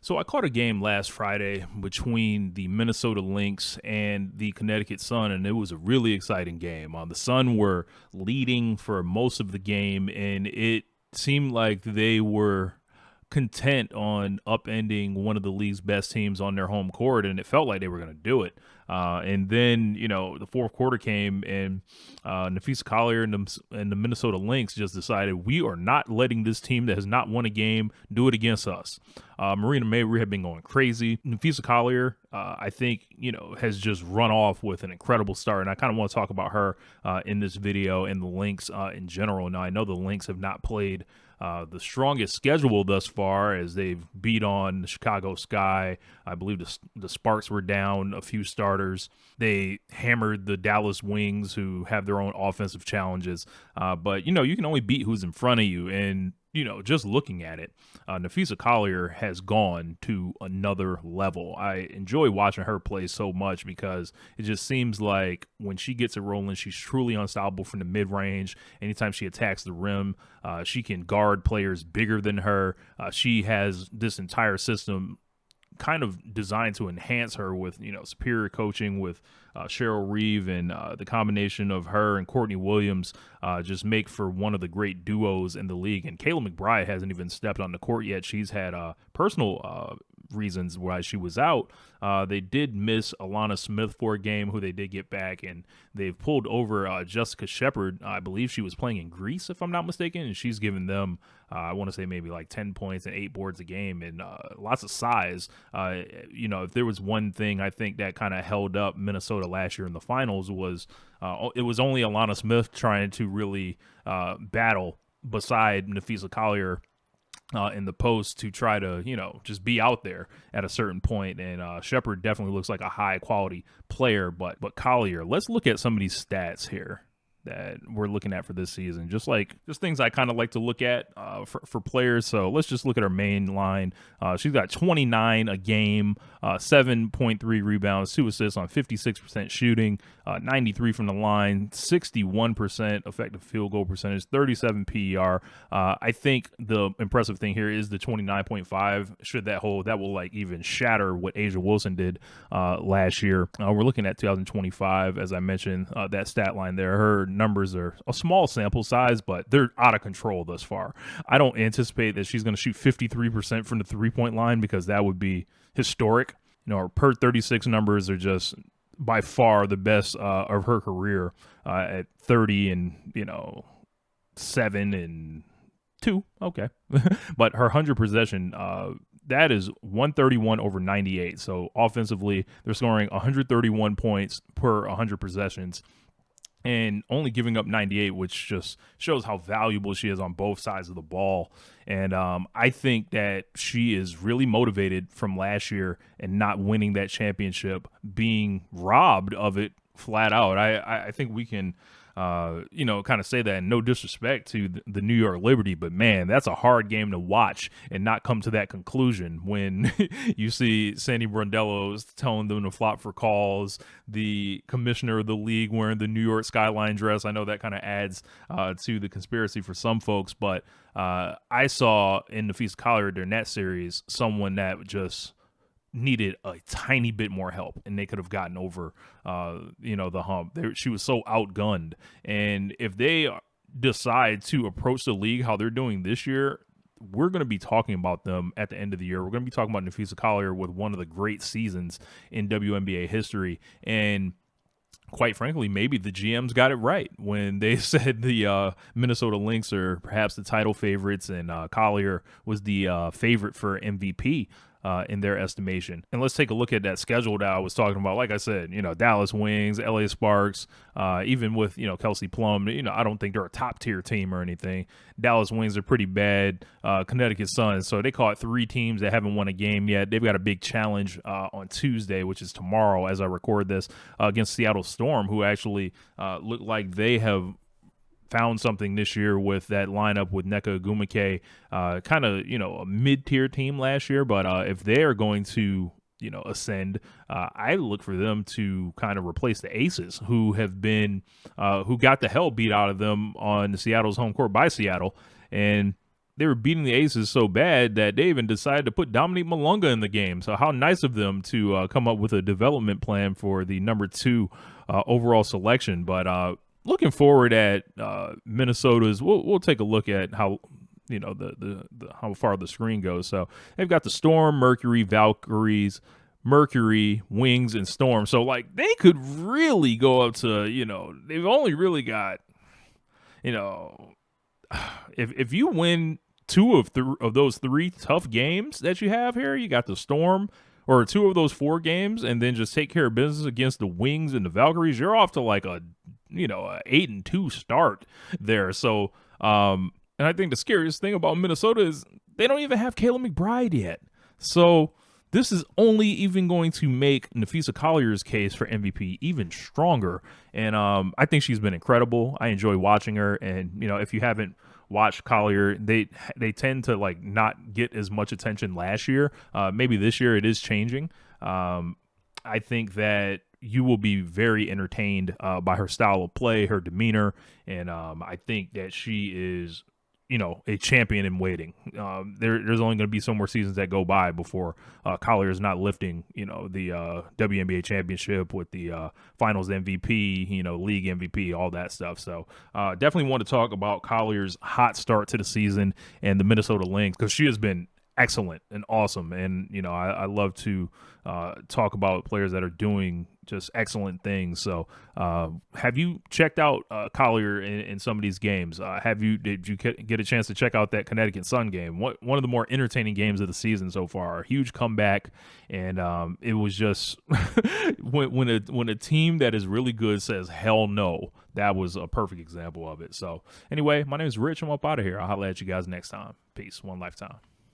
So I caught a game last Friday between the Minnesota Lynx and the Connecticut Sun, and it was a really exciting game. The Sun were leading for most of the game, and it seemed like they were content on upending one of the league's best teams on their home court, and it felt like they were going to do it. And then, the fourth quarter came, and Napheesa Collier and the Minnesota Lynx just decided we are not letting this team that has not won a game do it against us. Marina Mabrey had been going crazy. Napheesa Collier, I think, has just run off with an incredible start, and I kind of want to talk about her in this video and the Lynx in general. Now, I know the Lynx have not played the strongest schedule thus far, as they've beat on the Chicago Sky. I believe the Sparks were down a few starters. They hammered the Dallas Wings, who have their own offensive challenges. But, you can only beat who's in front of you. And, just looking at it, Napheesa Collier has gone to another level. I enjoy watching her play so much because it just seems like when she gets it rolling, she's truly unstoppable from the mid-range. Anytime she attacks the rim, she can guard players bigger than her. She has this entire system kind of designed to enhance her with, superior coaching with Cheryl Reeve, and the combination of her and Courtney Williams just make for one of the great duos in the league. And Kayla McBride hasn't even stepped on the court yet. She's had personal reasons why she was out. They did miss Alana Smith for a game, who they did get back, and they've pulled over Jessica Shepard. I believe she was playing in Greece, if I'm not mistaken, and she's given them, I want to say maybe like 10 points and 8 boards a game, and lots of size. If there was one thing I think that kind of held up Minnesota last year in the finals was it was only Alana Smith trying to really battle beside Napheesa Collier in the post to try to, just be out there at a certain point. And Shepard definitely looks like a high quality player, but Collier, let's look at some of these stats here that we're looking at for this season. Just things I kind of like to look at for players. So let's just look at her main line. She's got 29 a game, 7.3 rebounds, 2 assists on 56% shooting, 93 from the line, 61% effective field goal percentage, 37 PER. I think the impressive thing here is the 29.5. Should that hold, that will even shatter what Asia Wilson did last year. We're looking at 2025, as I mentioned, that stat line there. Her numbers are a small sample size, but they're out of control thus far. I don't anticipate that she's going to shoot 53% from the three-point line, because that would be historic. Her per 36 numbers are just by far the best of her career at 30 and 7 and 2. Okay. But her 100 possession, that is 131 over 98. So offensively, they're scoring 131 points per 100 possessions, and only giving up 98, which just shows how valuable she is on both sides of the ball. And I think that she is really motivated from last year and not winning that championship, being robbed of it flat out. I think we can kind of say that, and no disrespect to the New York Liberty, but man, that's a hard game to watch and not come to that conclusion when you see Sandy Brondello telling them to flop for calls, the commissioner of the league wearing the New York skyline dress. I know that kind of adds to the conspiracy for some folks, but I saw in Napheesa Collier during that series someone that just needed a tiny bit more help, and they could have gotten over the hump. She was so outgunned, and if they decide to approach the league how they're doing this year, we're going to be talking about them at the end of the year. We're going to be talking about Napheesa Collier with one of the great seasons in WNBA history. And quite frankly, maybe the GMs got it right when they said the Minnesota Lynx are perhaps the title favorites, and Collier was the favorite for MVP in their estimation. And let's take a look at that schedule that I was talking about. Like I said, Dallas Wings, LA Sparks, even with, Kelsey Plum, I don't think they're a top tier team or anything. Dallas Wings are pretty bad. Connecticut Sun. So they caught 3 teams that haven't won a game yet. They've got a big challenge on Tuesday, which is tomorrow as I record this, against Seattle Storm, who actually look like they have found something this year with that lineup with Nneka Ogwumike, kind of, a mid-tier team last year. But if they are going to, ascend, I look for them to kind of replace the Aces, who have been, who got the hell beat out of them on Seattle's home court by Seattle. And they were beating the Aces so bad that they even decided to put Dominique Malunga in the game. So how nice of them to come up with a development plan for the number 2 overall selection. But looking forward at Minnesota's, we'll take a look at how the how far the screen goes. So they've got the Storm, Mercury, Valkyries, Mercury, Wings, and Storm. So like they could really go up to they've only really got if you win 2 of those 3 tough games that you have here, you got the Storm, or 2 of those 4 games, and then just take care of business against the Wings and the Valkyries, you're off to like a 8-2 start there. So and I think the scariest thing about Minnesota is they don't even have Kayla McBride yet. So this is only even going to make Napheesa Collier's case for MVP even stronger. And I think she's been incredible. I enjoy watching her. And, if you haven't watched Collier, they tend to like not get as much attention last year. Maybe this year it is changing. I think that you will be very entertained by her style of play, her demeanor. And I think that she is a champion in waiting. There's only going to be some more seasons that go by before Collier is not lifting, the WNBA championship with the finals MVP, league MVP, all that stuff. So definitely want to talk about Collier's hot start to the season and the Minnesota Lynx, because she has been excellent and awesome. And, I love to talk about players that are doing just excellent things. So have you checked out Collier in some of these games? Did you get a chance to check out that Connecticut Sun game? One of the more entertaining games of the season so far. A huge comeback, and it was just when a team that is really good says hell no, that was a perfect example of it. So anyway, my name is Rich. I'm up out of here. I'll holler at you guys next time. Peace. One lifetime.